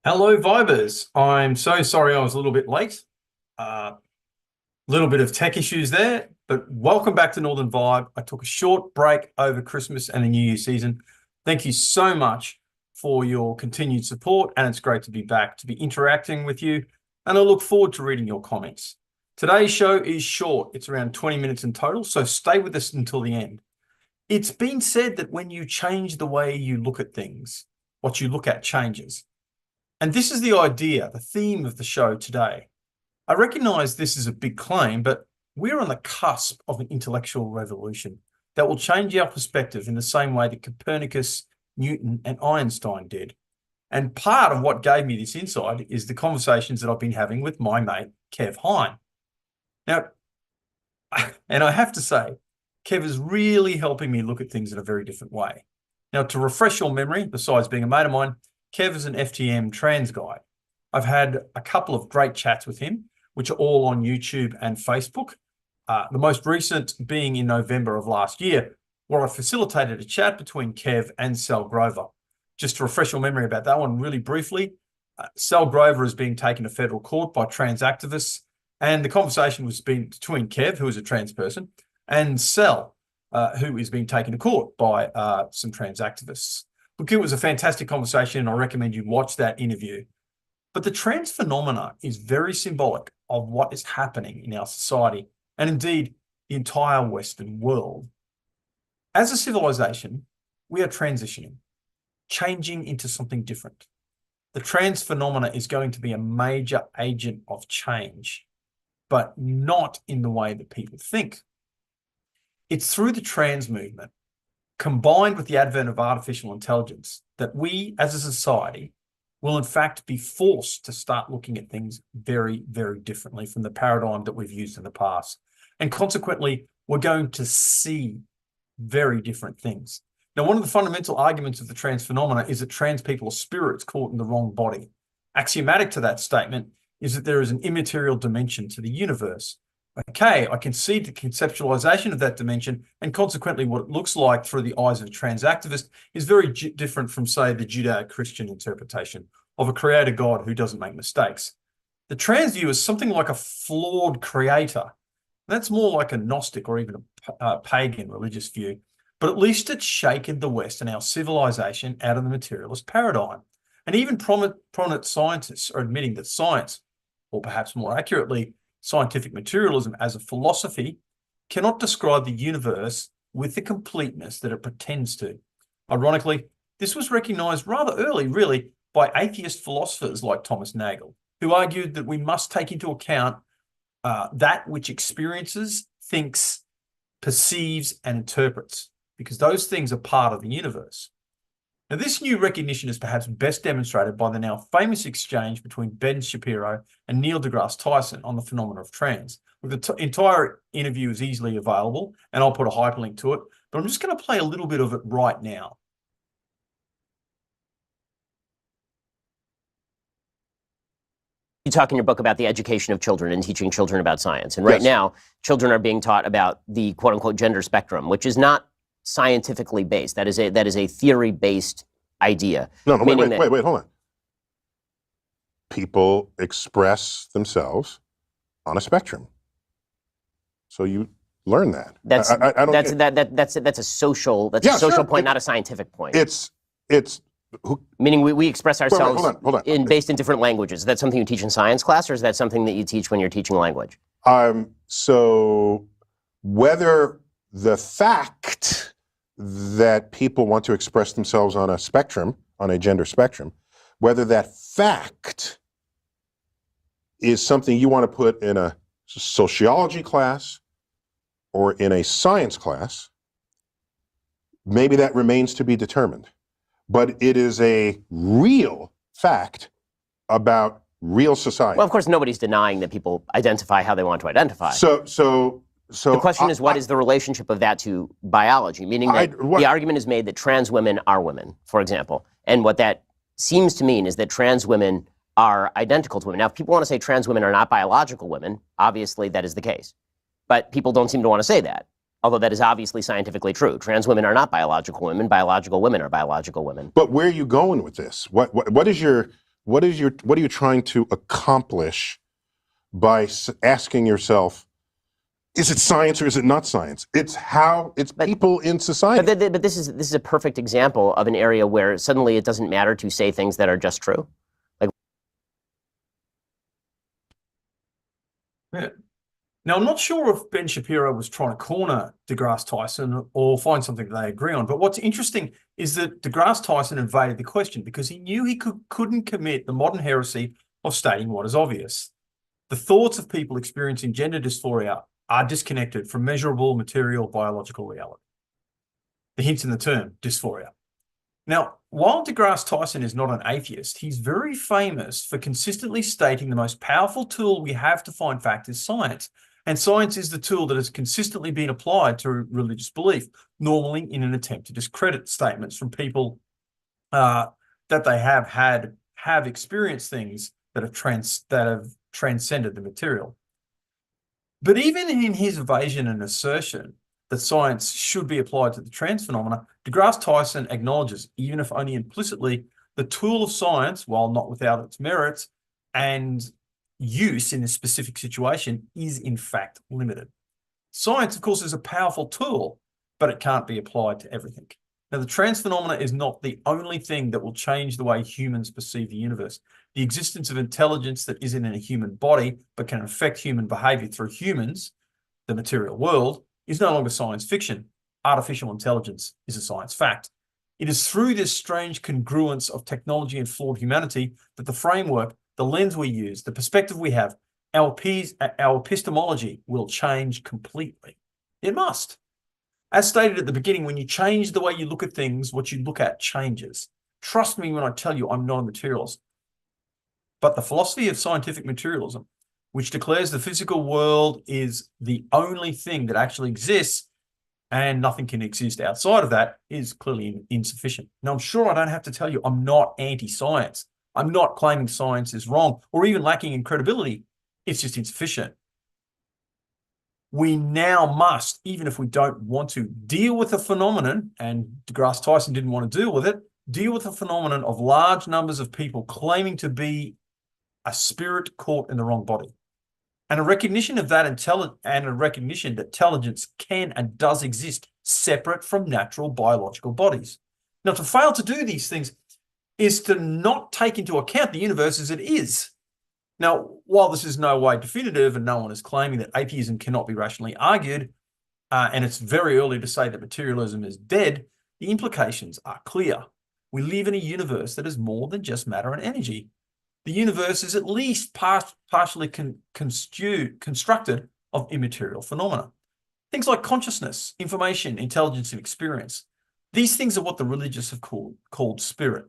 Hello, Vibers. I'm so sorry I was a little bit late. A little bit of tech issues there, but welcome back to Northern Vibe. I took a short break over Christmas and the New Year season. Thank you so much for your continued support, and it's great to be back to be interacting with you, and I look forward to reading your comments. Today's show is short. It's around 20 minutes in total, so stay with us until the end. It's been said that when you change the way you look at things, what you look at changes. And this is the idea, the theme of the show today. I recognize this is a big claim, but we're on the cusp of an intellectual revolution that will change our perspective in the same way that Copernicus, Newton, and Einstein did. And part of what gave me this insight is the conversations that I've been having with my mate, Kev Heyne. Now, and I have to say, Kev is really helping me look at things in a very different way. Now, to refresh your memory, besides being a mate of mine, Kev is an FTM trans guy. I've had a couple of great chats with him, which are all on YouTube and Facebook. The most recent being in November of last year, where I facilitated a chat between Kev and Sal Grover. Just to refresh your memory about that one really briefly, Sal Grover is being taken to federal court by trans activists, and the conversation was between Kev, who is a trans person, and Sal, who is being taken to court by some trans activists. Look, it was a fantastic conversation, and I recommend you watch that interview. But the trans phenomena is very symbolic of what is happening in our society, and indeed the entire Western world. As a civilization, we are transitioning, changing into something different. The trans phenomena is going to be a major agent of change, but not in the way that people think. It's through the trans movement, combined with the advent of artificial intelligence, that we as a society will in fact be forced to start looking at things very, very differently from the paradigm that we've used in the past. And consequently, we're going to see very different things. Now, one of the fundamental arguments of the trans phenomena is that trans people are spirits caught in the wrong body. Axiomatic to that statement is that there is an immaterial dimension to the universe. Okay, I can see the conceptualization of that dimension, and consequently what it looks like through the eyes of a trans activist is very different from, say, the Judeo-Christian interpretation of a creator God who doesn't make mistakes. The trans view is something like a flawed creator. That's more like a Gnostic or even a pagan religious view, but at least it's shaken the West and our civilization out of the materialist paradigm. And even prominent scientists are admitting that science, or perhaps more accurately, scientific materialism as a philosophy, cannot describe the universe with the completeness that it pretends to. Ironically, this was recognized rather early, really, by atheist philosophers like Thomas Nagel, who argued that we must take into account that which experiences, thinks, perceives, and interprets, because those things are part of the universe. Now, this new recognition is perhaps best demonstrated by the now famous exchange between Ben Shapiro and Neil deGrasse Tyson on the phenomena of trans. The entire interview is easily available, and I'll put a hyperlink to it, but I'm just going to play a little bit of it right now. You talk in your book about the education of children and teaching children about science. And right now, children are being taught about the quote-unquote gender spectrum, which is not scientifically based. That is a theory-based idea. No, wait, hold on. People express themselves on a spectrum. So you learn that. That's a social point, not a scientific point. Meaning we express ourselves hold on. based in different languages. Is that something you teach in science class, or is that something that you teach when you're teaching language? So whether the fact that people want to express themselves on a spectrum, on a gender spectrum, whether that fact is something you want to put in a sociology class or in a science class, maybe that remains to be determined. But it is a real fact about real society. Well, of course, nobody's denying that people identify how they want to identify. So the question is, what is the relationship of that to biology? Meaning that the argument is made that trans women are women, for example. And what that seems to mean is that trans women are identical to women. Now, if people want to say trans women are not biological women, obviously that is the case. But people don't seem to want to say that, although that is obviously scientifically true. Trans women are not biological women. Biological women are biological women. But where are you going with this? What is your what are you trying to accomplish by asking yourself, is it science or is it not science? It's people in society. But this is a perfect example of an area where suddenly it doesn't matter to say things that are just true. Yeah. Now, I'm not sure if Ben Shapiro was trying to corner Degrass Tyson or find something they agree on, but what's interesting is that Degrass Tyson invaded the question because he knew he couldn't commit the modern heresy of stating what is obvious. The thoughts of people experiencing gender dysphoria are disconnected from measurable material biological reality. The hint's in the term, dysphoria. Now, while Degrass Tyson is not an atheist, he's very famous for consistently stating the most powerful tool we have to find fact is science. And science is the tool that has consistently been applied to religious belief, normally in an attempt to discredit statements from people that they have experienced things that have transcended the material. But even in his evasion and assertion that science should be applied to the trans phenomena, Degrass Tyson acknowledges, even if only implicitly, the tool of science, while not without its merits and use in a specific situation, is in fact limited. Science, of course, is a powerful tool, but it can't be applied to everything. Now, the trans phenomena is not the only thing that will change the way humans perceive the universe. The existence of intelligence that isn't in a human body, but can affect human behavior through humans, the material world, is no longer science fiction. Artificial intelligence is a science fact. It is through this strange congruence of technology and flawed humanity that the framework, the lens we use, the perspective we have, our epistemology will change completely. It must. As stated at the beginning, when you change the way you look at things, what you look at changes. Trust me when I tell you I'm not a materialist. But the philosophy of scientific materialism, which declares the physical world is the only thing that actually exists and nothing can exist outside of that, is clearly insufficient. Now, I'm sure I don't have to tell you I'm not anti-science. I'm not claiming science is wrong or even lacking in credibility. It's just insufficient. We now must, even if we don't want to, deal with the phenomenon, and Degrass Tyson didn't want to deal with it, deal with the phenomenon of large numbers of people claiming to be a spirit caught in the wrong body. And a recognition of that recognition that intelligence can and does exist separate from natural biological bodies. Now, to fail to do these things is to not take into account the universe as it is. Now, while this is no way definitive and no one is claiming that atheism cannot be rationally argued, and it's very early to say that materialism is dead, the implications are clear. We live in a universe that is more than just matter and energy. The universe is at least partially constructed of immaterial phenomena. Things like consciousness, information, intelligence, and experience. These things are what the religious have called spirit.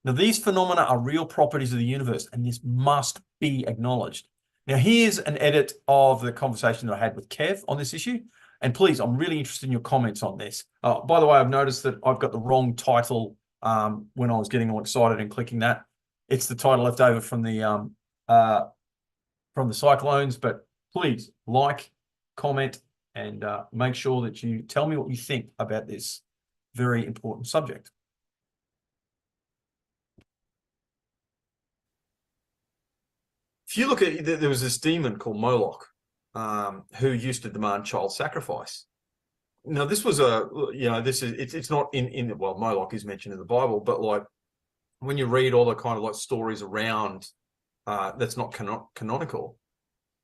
Now, these phenomena are real properties of the universe, and this must be acknowledged. Now, here's an edit of the conversation that I had with Kev on this issue. And please, I'm really interested in your comments on this. By the way, I've noticed that I've got the wrong title when I was getting all excited and clicking that. It's the title left over from the Cyclones, but please like, comment, and make sure that you tell me what you think about this very important subject. If you look at, there was this demon called Moloch, who used to demand child sacrifice. Now, this was it's not well, Moloch is mentioned in the Bible, but like when you read all the kind of like stories around that's not canonical,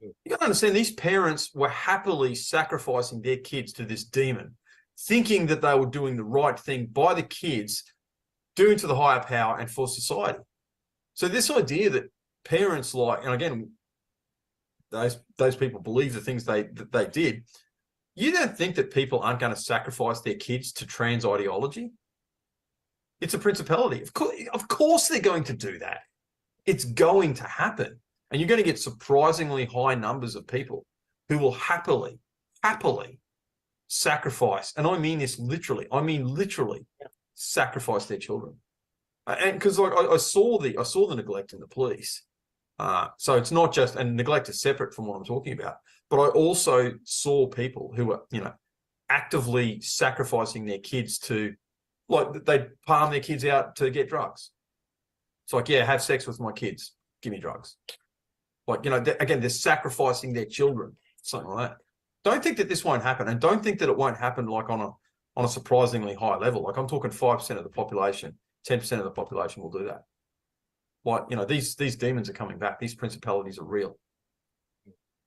you got to understand these parents were happily sacrificing their kids to this demon, thinking that they were doing the right thing by the kids, doing to the higher power and for society. So this idea that parents like, and again, those people believe the things that they did. You don't think that people aren't going to sacrifice their kids to trans ideology? It's a principality. Of course they're going to do that. It's going to happen. And you're going to get surprisingly high numbers of people who will happily sacrifice. And I mean this literally. I mean literally sacrifice their children. And because like I saw the neglect in the police. So it's not just, and neglect is separate from what I'm talking about, but I also saw people who were, actively sacrificing their kids to, like, they'd palm their kids out to get drugs. It's like, yeah, have sex with my kids, give me drugs. Like, you know, again, they're sacrificing their children, something like that. Don't think that this won't happen, and don't think that it won't happen like on a surprisingly high level. Like, I'm talking 5% of the population, 10% of the population will do that. Like, you know, these demons are coming back. These principalities are real.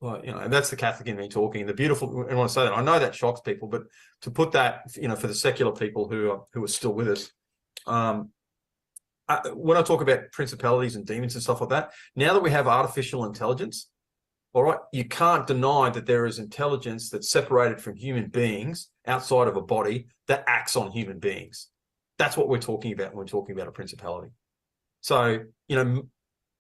Well, you know, and that's the Catholic in me talking. And the beautiful, and when I say that, I know that shocks people, but to put that, you know, for the secular people who are still with us, when I talk about principalities and demons and stuff like that, now that we have artificial intelligence, all right, you can't deny that there is intelligence that's separated from human beings outside of a body that acts on human beings. That's what we're talking about when we're talking about a principality. So, you know,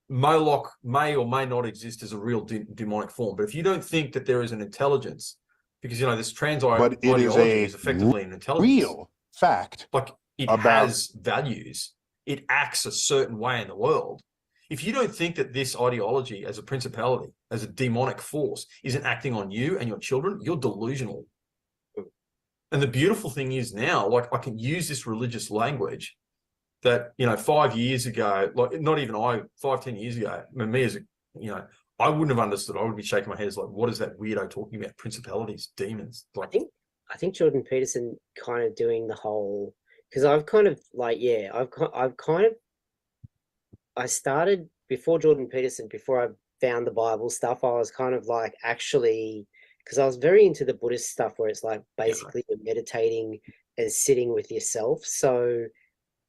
Moloch may or may not exist as a real demonic form, but if you don't think that there is an intelligence, because, you know, this ideology is effectively an intelligence. Real fact. Like, it has values. It acts a certain way in the world. If you don't think that this ideology as a principality, as a demonic force, isn't acting on you and your children, you're delusional. And the beautiful thing is now, like, I can use this religious language that, you know, 5 years ago, like, not even 5-10 years ago, me as a, you know, I wouldn't have understood. I would be shaking my head as like, what is that weirdo talking about? Principalities, demons. Like, I think Jordan Peterson kind of doing the whole, because I've kind of like, yeah, I started before Jordan Peterson, before I found the Bible stuff, I was kind of like, actually, because I was very into the Buddhist stuff where it's like basically you're meditating and sitting with yourself. So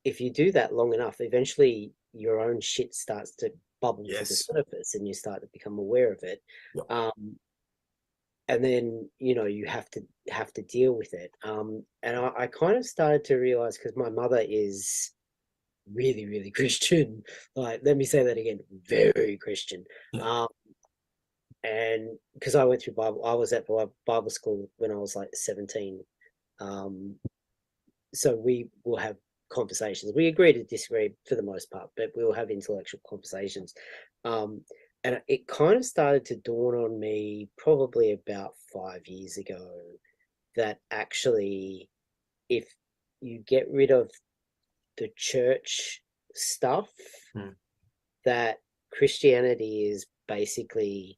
if you do that long enough, eventually your own shit starts to bubble to the surface and you start to become aware of it. And then, you know, you have to deal with it. And I kind of started to realize, because my mother is really, really Christian. Like, let me say that again, very Christian. And because I went through I was at Bible school when I was like 17. So we will have conversations. We agree to disagree for the most part, but we will have intellectual conversations. And it kind of started to dawn on me probably about 5 years ago that actually, if you get rid of the church stuff, that Christianity is basically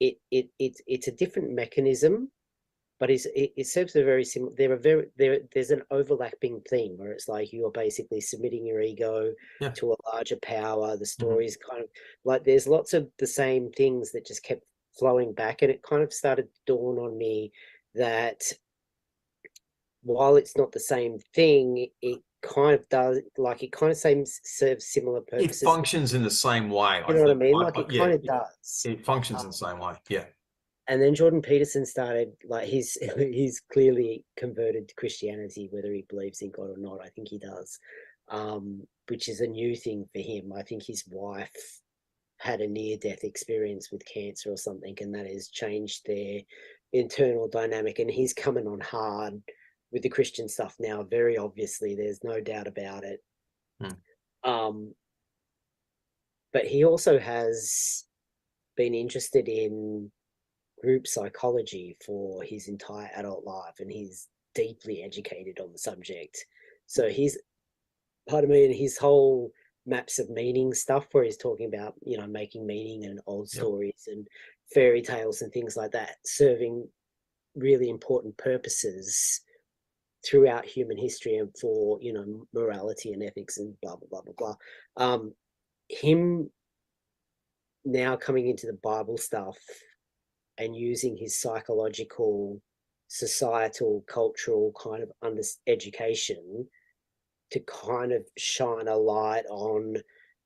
it's a different mechanism, but it serves a very similar. There's an overlapping theme where it's like you are basically submitting your ego to a larger power. The story is kind of like there's lots of the same things that just kept flowing back, and it kind of started to dawn on me that while it's not the same thing, it kind of does, like, it kind of serves similar purposes. It functions in the same way. You know what I mean? Like, it kind of does. It functions in the same way. Yeah. And then Jordan Peterson started, like, he's clearly converted to Christianity, whether he believes in God or not. I think he does, which is a new thing for him. I think his wife had a near-death experience with cancer or something, and that has changed their internal dynamic. And he's coming on hard with the Christian stuff now, very obviously. There's no doubt about it. But he also has been interested in group psychology for his entire adult life, and he's deeply educated on the subject. So he's, pardon me, and his whole maps of meaning stuff where he's talking about, you know, making meaning and old stories and fairy tales and things like that, serving really important purposes throughout human history and for, you know, morality and ethics and blah, blah, blah, blah, blah. Him now coming into the Bible stuff and using his psychological, societal, cultural kind of education to kind of shine a light on,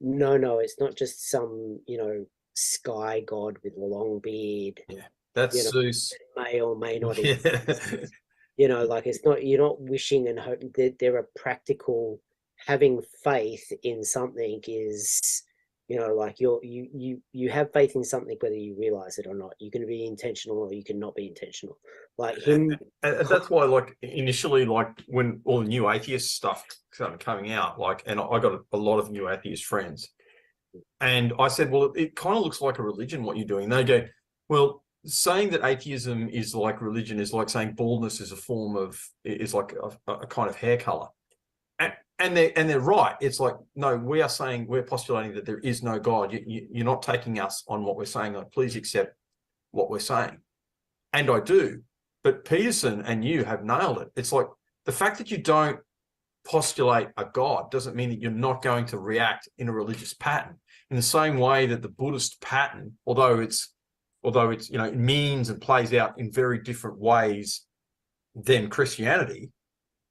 no, it's not just some, you know, sky god with a long beard. Yeah, that's Zeus. May or may not exist. You know, like, it's not, you're not wishing and hoping. There are practical, having faith in something is, you know, like you have faith in something whether you realize it or not. You can be intentional or you can not be intentional. Like him, and that's why, like, initially, like, when all the new atheist stuff started coming out, like, and I got a lot of new atheist friends, and I said, well, it kind of looks like a religion what you're doing. And they go, well, saying that atheism is like religion is like saying baldness is a form of, is like a kind of hair color. and they're right. It's like, no, we're postulating that there is no God. You're not taking us on what we're saying. Like, please accept what we're saying. And I do. But Peterson and you have nailed it. It's like the fact that you don't postulate a God doesn't mean that you're not going to react in a religious pattern. In the same way that the Buddhist pattern, although it's it means and plays out in very different ways than Christianity,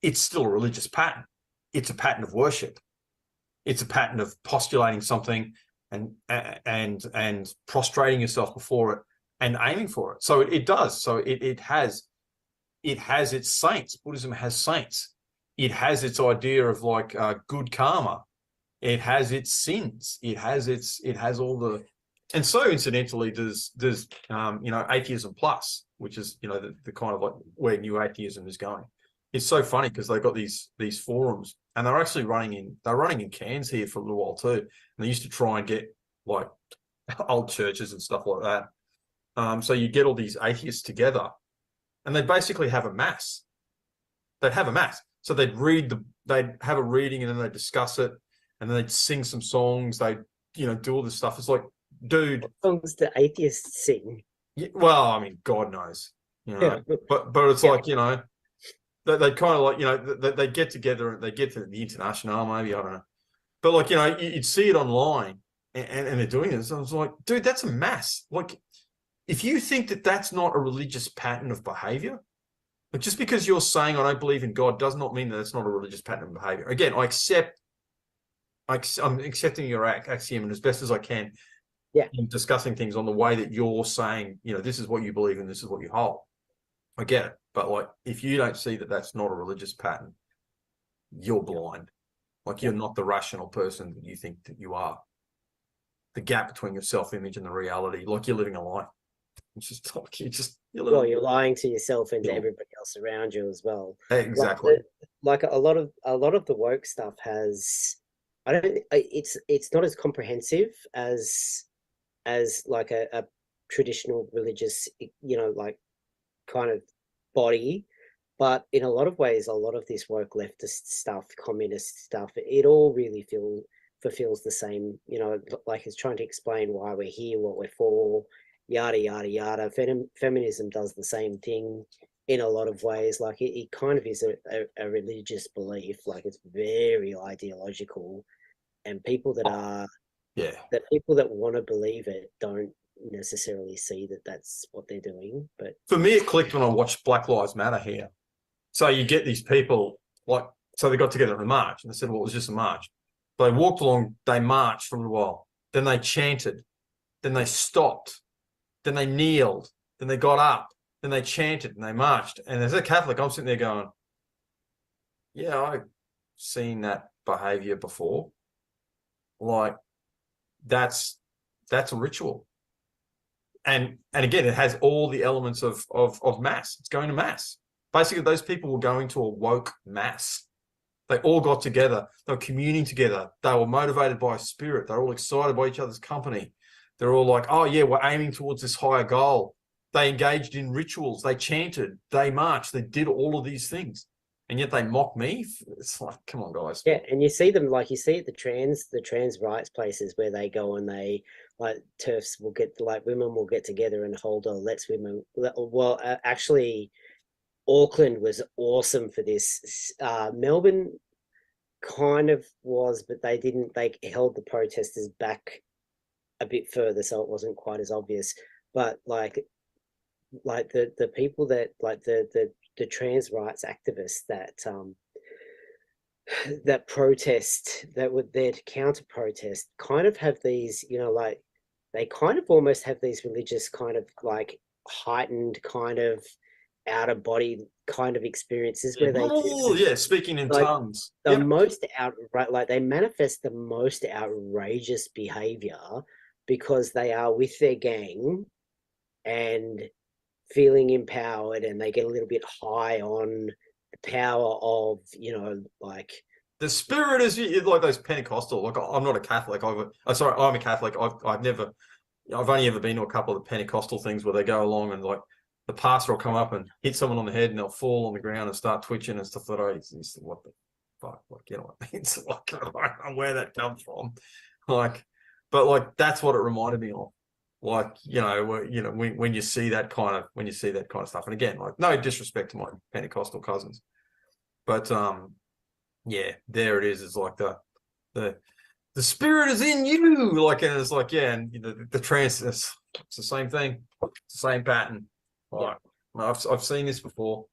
it's still a religious pattern. It's a pattern of worship. It's a pattern of postulating something and prostrating yourself before it and aiming for it. So it does. So it has its saints. Buddhism has saints. It has its idea of like good karma. It has its sins. It has all the, and so incidentally does atheism plus, which is the kind of like where new atheism is going. It's so funny because they've got these forums, and they're actually running in Cairns here for a little while too. And they used to try and get like old churches and stuff like that. So you get all these atheists together, and they basically have a mass. They'd have a mass. So they'd have a reading, and then they'd discuss it, and then they'd sing some songs. They'd do all this stuff. It's like, dude, what songs do atheists sing? Yeah, well, I mean, God knows, Yeah. But it's like they kind of like they get together and they get to the international, maybe, I don't know, but like you'd see it online and they're doing this. I was like, dude, that's a mass. Like, if you think that that's not a religious pattern of behavior, like just because you're saying I don't believe in God does not mean that it's not a religious pattern of behavior. Again, I'm accepting your axiom and as best as I can. Yeah, in discussing things on the way that you're saying, this is what you believe and this is what you hold. I get it. But like, if you don't see that that's not a religious pattern, you're blind. Like, you're not the rational person that you think that you are. The gap between your self-image and the reality, like, you're living a lie. It's just like, you're lying to yourself and to everybody else around you as well. Exactly. Like a lot of the woke stuff has, it's not as comprehensive as like a traditional religious, like kind of body, but in a lot of ways, a lot of this woke leftist stuff, communist stuff, it all really fulfills the same, like it's trying to explain why we're here, what we're for, yada, yada, yada. Feminism does the same thing in a lot of ways. Like it kind of is a religious belief, like it's very ideological, and people that people that want to believe it don't necessarily see that that's what they're doing. But for me, it clicked when I watched Black Lives Matter here. So you get these people, like, so they got together in a march and they said, well, it was just a march. They walked along, they marched for a while, then they chanted, then they stopped, then they kneeled, then they got up, then they chanted and they marched. And as a Catholic, I'm sitting there going, yeah, I've seen that behavior before. Like, that's a ritual. And again, it has all the elements of mass. It's going to mass. Basically, those people were going to a woke mass. They all got together. They were communing together. They were motivated by a spirit. They're all excited by each other's company. They're all like, oh, yeah, we're aiming towards this higher goal. They engaged in rituals. They chanted. They marched. They did all of these things. And yet they mock me. It's like, come on, guys. Yeah, and you see them, like you see at the trans rights places where they go and they, like, TERFs will get, like, women will get together and hold a let's women. Well, actually, Auckland was awesome for this. Melbourne kind of was, but they didn't. They held the protesters back a bit further, so it wasn't quite as obvious. But like the people that, like the trans rights activists that protest, that were there to counter protest, kind of have these, like they kind of almost have these religious kind of like heightened kind of out of body kind of experiences where they speaking in like, tongues. The most outright, like they manifest the most outrageous behavior because they are with their gang and feeling empowered, and they get a little bit high on the power of, like the spirit is like those Pentecostal. Like, I'm not a Catholic. I'm a Catholic. I've only ever been to a couple of the Pentecostal things where they go along and like the pastor will come up and hit someone on the head and they'll fall on the ground and start twitching and stuff like that. What the fuck, like, you know what I mean? It's like, I don't know where that comes from. Like, but like, that's what it reminded me of. Like, when you see that kind of stuff. And again, like, no disrespect to my Pentecostal cousins, but yeah, there it is. It's like the spirit is in you, like, and it's like, yeah, and the trance, it's the same thing, it's the same pattern. Like, I've seen this before.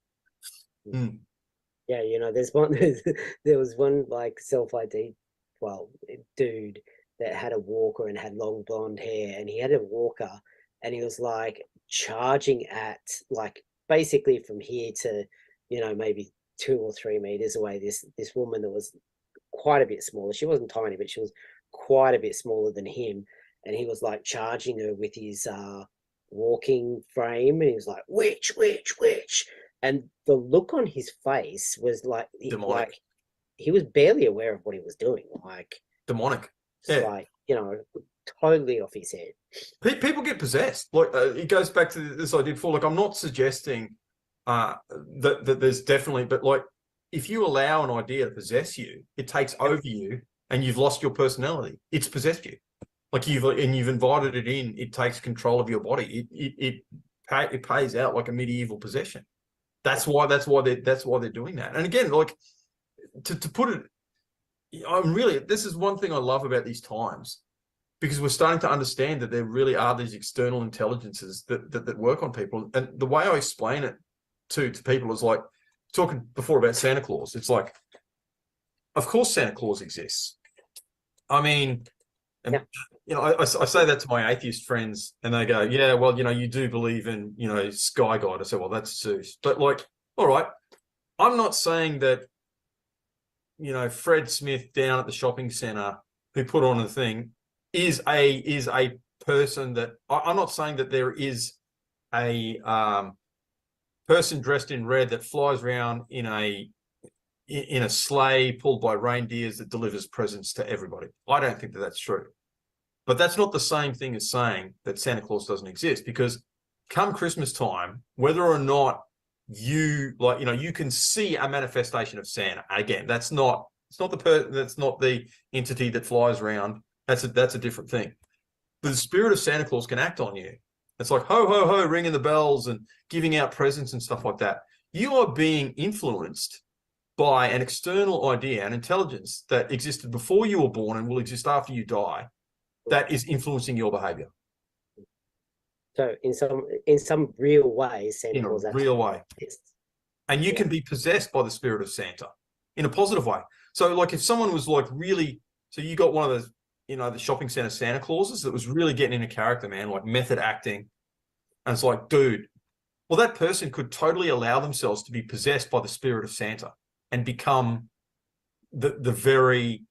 Yeah, there was one like self-ID, dude that had a walker and had long blonde hair, and he had a walker, and he was like charging at, like, basically from here to, maybe 2 or 3 meters away, this woman that was quite a bit smaller. She wasn't tiny, but she was quite a bit smaller than him, and he was like charging her with his walking frame, and he was like, witch, and the look on his face was like he was barely aware of what he was doing, like demonic. Like, totally off his head. People get possessed. Like, it goes back to this idea before. Like, I'm not suggesting that there's definitely, but like, if you allow an idea to possess you, it takes over you, and you've lost your personality. It's possessed you. Like, you've invited it in. It takes control of your body. It pays out like a medieval possession. That's why they're doing that. And again, like, to put it, this is one thing I love about these times, because we're starting to understand that there really are these external intelligences that work on people. And the way I explain it to people is like talking before about Santa Claus. It's like, of course Santa Claus exists. I mean, and, I say that to my atheist friends, and they go, yeah, well, you do believe in, Sky God. I say, well, that's Zeus. But like, all right, I'm not saying that, Fred Smith down at the shopping center who put on the thing is a person that I'm not saying that there is a person dressed in red that flies around in a sleigh pulled by reindeers that delivers presents to everybody. I don't think that that's true. But that's not the same thing as saying that Santa Claus doesn't exist, because come Christmas time, whether or not you can see a manifestation of Santa. Again, that's not the entity that flies around. That's a different thing. But the spirit of Santa Claus can act on you. It's like, ho, ho, ho, ringing the bells and giving out presents and stuff like that. You are being influenced by an external idea, an intelligence that existed before you were born and will exist after you die, that is influencing your behavior. So in some real way, Santa Claus real way exists. And you can be possessed by the spirit of Santa in a positive way. So like, if someone was like really, so you got one of those, the shopping center Santa Clauses that was really getting into character, man, like method acting. And it's like, dude, well, that person could totally allow themselves to be possessed by the spirit of Santa and become the very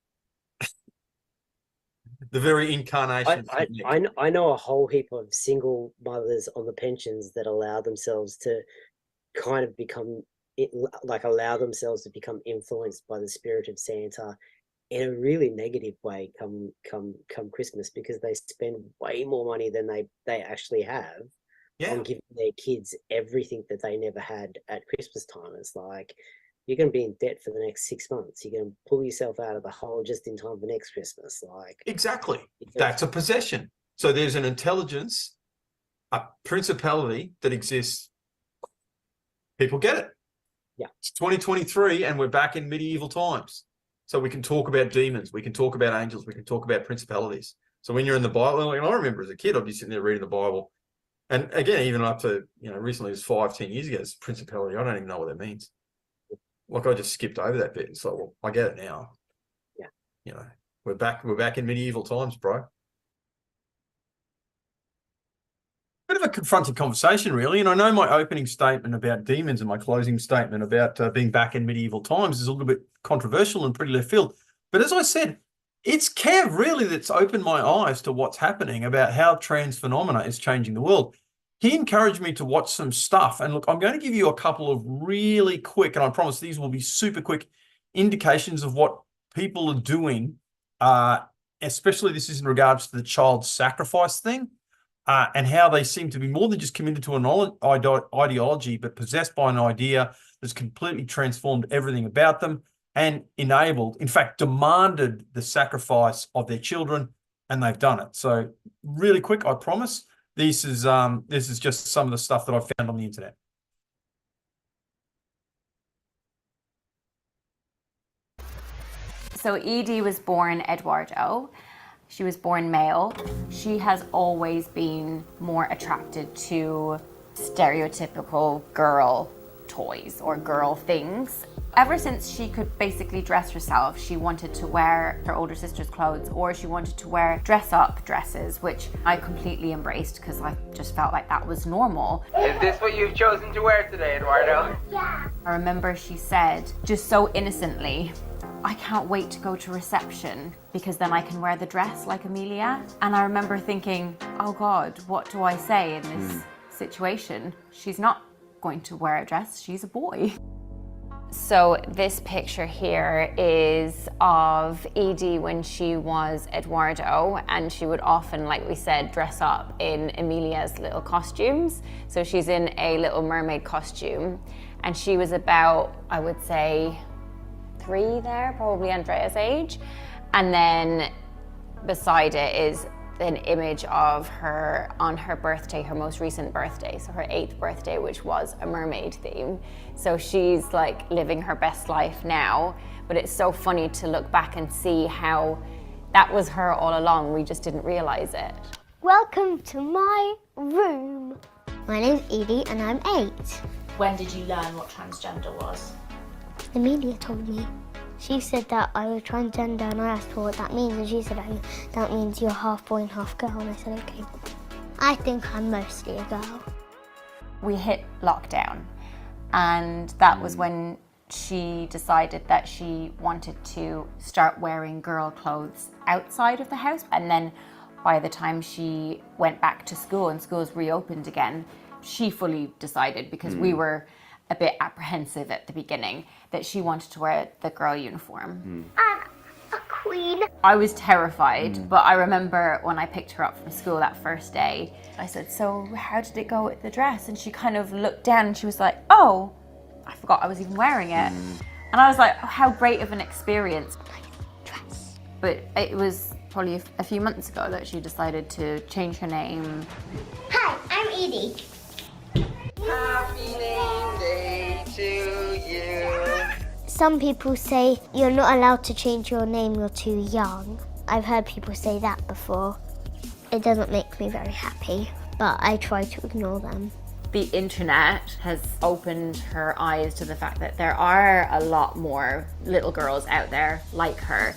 incarnation. I know a whole heap of single mothers on the pensions that allow themselves to kind of allow themselves to become influenced by the spirit of Santa in a really negative way come Christmas, because they spend way more money than they actually have on giving their kids everything that they never had at Christmas time. It's like, you're going to be in debt for the next 6 months. You're going to pull yourself out of the hole just in time for next Christmas. Like, exactly. That's a possession. So there's an intelligence, a principality that exists. People get it. Yeah. It's 2023 and we're back in medieval times. So we can talk about demons. We can talk about angels. We can talk about principalities. So when you're in the Bible, like, I remember as a kid, I'd be sitting there reading the Bible. And again, even up to, recently, it was 5-10 years ago, it's principality. I don't even know what that means. Like, I just skipped over that bit. It's like, well, I get it now. Yeah. We're back in medieval times, bro. Bit of a confronting conversation, really. And I know my opening statement about demons and my closing statement about being back in medieval times is a little bit controversial and pretty left field. But as I said, it's Kev really that's opened my eyes to what's happening about how trans phenomena is changing the world. He encouraged me to watch some stuff. And look, I'm going to give you a couple of really quick, and I promise these will be super quick, indications of what people are doing, especially this is in regards to the child sacrifice thing, and how they seem to be more than just committed to an ideology, but possessed by an idea that's completely transformed everything about them. and enabled, in fact, demanded the sacrifice of their children, and they've done it. So really quick, I promise, this is just some of the stuff that I found on the internet. So Edie was born Eduardo. She was born male. She has always been more attracted to stereotypical girl toys or girl things. Ever since she could basically dress herself, she wanted to wear her older sister's clothes, or she wanted to wear dress-up dresses, which I completely embraced because I just felt like that was normal. Is this what you've chosen to wear today, Eduardo? Yeah. I remember she said, just so innocently, I can't wait to go to reception because then I can wear the dress like Amelia. And I remember thinking, oh God, what do I say in this situation? She's not going to wear a dress, she's a boy. So this picture here is of Edie when she was Eduardo, and she would often, like we said, dress up in Amelia's little costumes. So she's in a Little Mermaid costume, and she was about, I would say, 3 there, probably Andrea's age. And then beside it is an image of her on her birthday, her most recent birthday, so her 8th birthday, which was a mermaid theme. So she's like living her best life now, but it's so funny to look back and see how that was her all along. We just didn't realize it. Welcome to my room. My name's Edie and I'm 8. When did you learn what transgender was? Amelia told me. She said that I was transgender and I asked her what that means, and she said that means you're half boy and half girl, and I said okay. I think I'm mostly a girl. We hit lockdown, and that was when she decided that she wanted to start wearing girl clothes outside of the house. And then by the time she went back to school and schools reopened again, she fully decided, because we were a bit apprehensive at the beginning, that she wanted to wear the girl uniform. I'm a queen. I was terrified, but I remember when I picked her up from school that first day, I said, so how did it go with the dress? And she kind of looked down and she was like, oh, I forgot I was even wearing it. And I was like, oh, how great of an experience. Dress. But it was probably a few months ago that she decided to change her name. Hi, I'm Edie. Happy name day to you. Some people say you're not allowed to change your name, you're too young. I've heard people say that before. It doesn't make me very happy, but I try to ignore them. The internet has opened her eyes to the fact that there are a lot more little girls out there like her.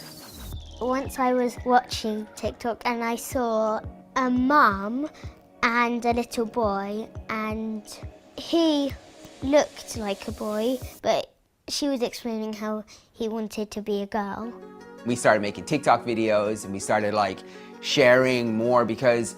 Once I was watching TikTok and I saw a mum and a little boy, and he looked like a boy, but she was explaining how he wanted to be a girl. We started making TikTok videos and we started like sharing more because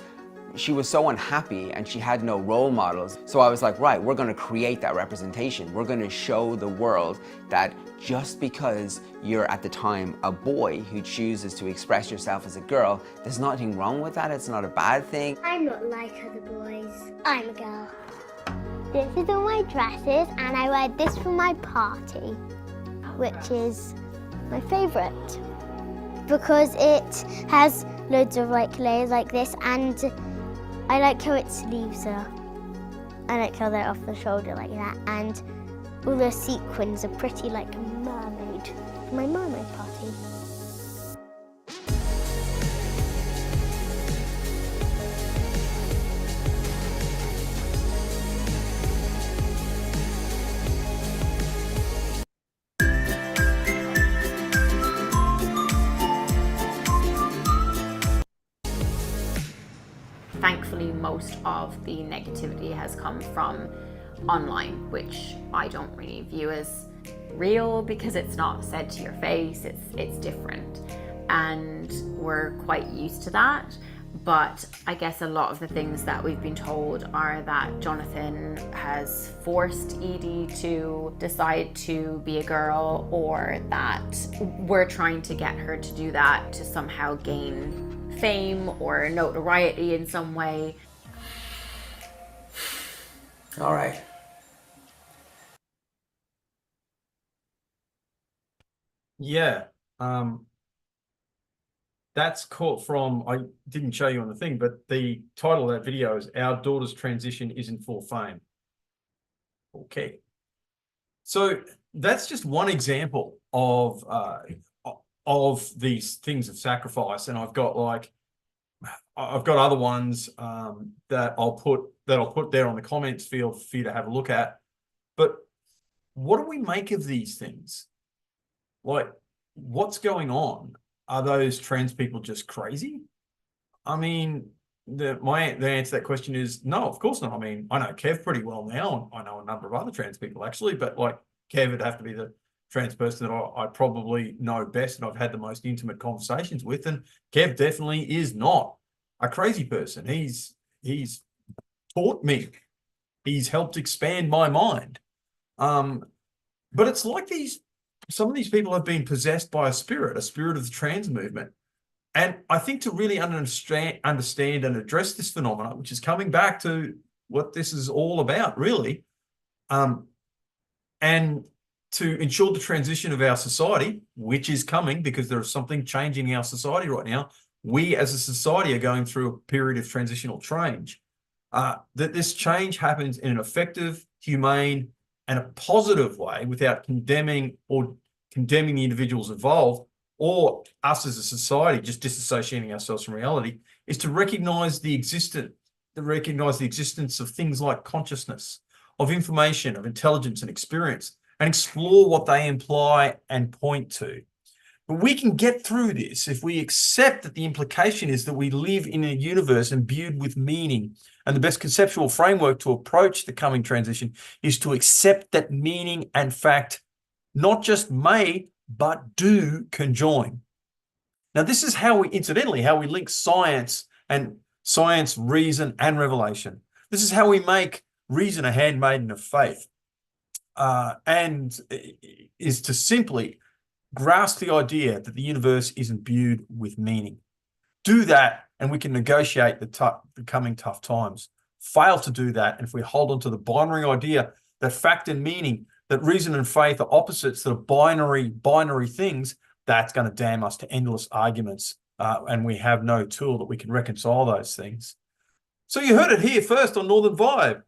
she was so unhappy and she had no role models. So I was like, right, we're gonna create that representation. We're gonna show the world that just because you're at the time a boy who chooses to express yourself as a girl, there's nothing wrong with that. It's not a bad thing. I'm not like other boys. I'm a girl. This is all my dresses, and I wear this for my party, which is my favourite because it has loads of like layers like this, and I like how its sleeves are. I like how they're off the shoulder like that, and all the sequins are pretty like a mermaid for my mermaid party. Thankfully, most of the negativity has come from online, which I don't really view as real because it's not said to your face, it's different. And we're quite used to that. But I guess a lot of the things that we've been told are that Jonathan has forced Edie to decide to be a girl, or that we're trying to get her to do that to somehow gain fame or notoriety in some way. All right. Yeah. That's caught from, I didn't show you on the thing, but the title of that video is Our Daughter's Transition Isn't for Fame. Okay. So that's just one example of these things of sacrifice. And I've got other ones that I'll put there on the comments field for you to have a look at. But what do we make of these things? Like, what's going on? Are those trans people just crazy? I mean, the answer to that question is no, of course not. I mean, I know Kev pretty well now. I know a number of other trans people actually, but like Kev would have to be the trans person that I probably know best and I've had the most intimate conversations with. And Kev definitely is not a crazy person. He's taught me. He's helped expand my mind. But it's like some of these people have been possessed by a spirit of the trans movement. And I think to really understand and address this phenomenon, which is coming back to what this is all about, really, and to ensure the transition of our society, which is coming because there is something changing in our society right now. We as a society are going through a period of transitional change. That this change happens in an effective, humane, and a positive way without condemning the individuals involved or us as a society just disassociating ourselves from reality, is to recognize the existence of things like consciousness, of information, of intelligence and experience, and explore what they imply and point to. But we can get through this if we accept that the implication is that we live in a universe imbued with meaning. And the best conceptual framework to approach the coming transition is to accept that meaning and fact not just may, but do conjoin. Now, this is how we link science, reason, and revelation. This is how we make reason a handmaiden of faith, and is to simply grasp the idea that the universe is imbued with meaning. Do that, and we can negotiate the coming tough times. Fail to do that, and if we hold on to the binary idea that fact and meaning, that reason and faith are opposites, that are binary things, that's going to damn us to endless arguments, and we have no tool that we can reconcile those things. So you heard it here first on Northern Vibe,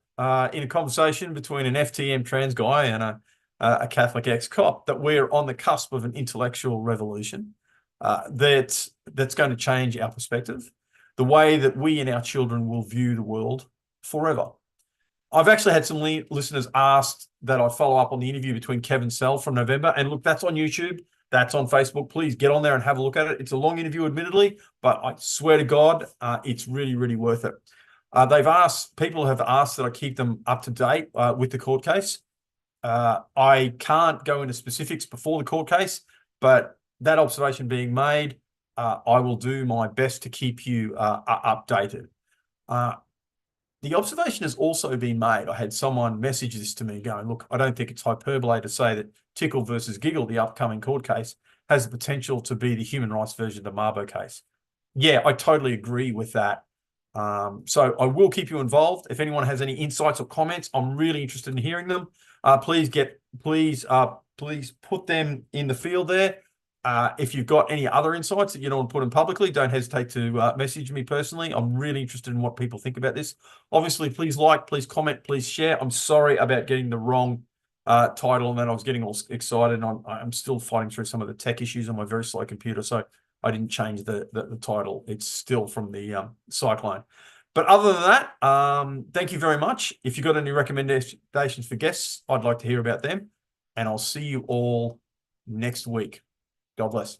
in a conversation between an FTM trans guy and a Catholic ex-cop, that we're on the cusp of an intellectual revolution that's going to change our perspective, the way that we and our children will view the world forever. I've actually had some listeners asked that I follow up on the interview between Kev and Sel from November. And look, that's on YouTube. That's on Facebook. Please get on there and have a look at it. It's a long interview, admittedly, but I swear to God, it's really, really worth it. People have asked that I keep them up to date with the court case. I can't go into specifics before the court case, but that observation being made, I will do my best to keep you updated. The observation has also been made. I had someone message this to me going, look, I don't think it's hyperbole to say that Tickle versus Giggle, the upcoming court case, has the potential to be the human rights version of the Mabo case. Yeah, I totally agree with that. So I will keep you involved. If anyone has any insights or comments, I'm really interested in hearing them. Please put them in the field there. If you've got any other insights that you don't want to put in publicly, don't hesitate to message me personally. I'm really interested in what people think about this. Obviously, please like, please comment, please share. I'm sorry about getting the wrong title and then I was getting all excited. And I'm still fighting through some of the tech issues on my very slow computer, so I didn't change the title. It's still from the Cyclone. But other than that, thank you very much. If you've got any recommendations for guests, I'd like to hear about them. And I'll see you all next week. God bless.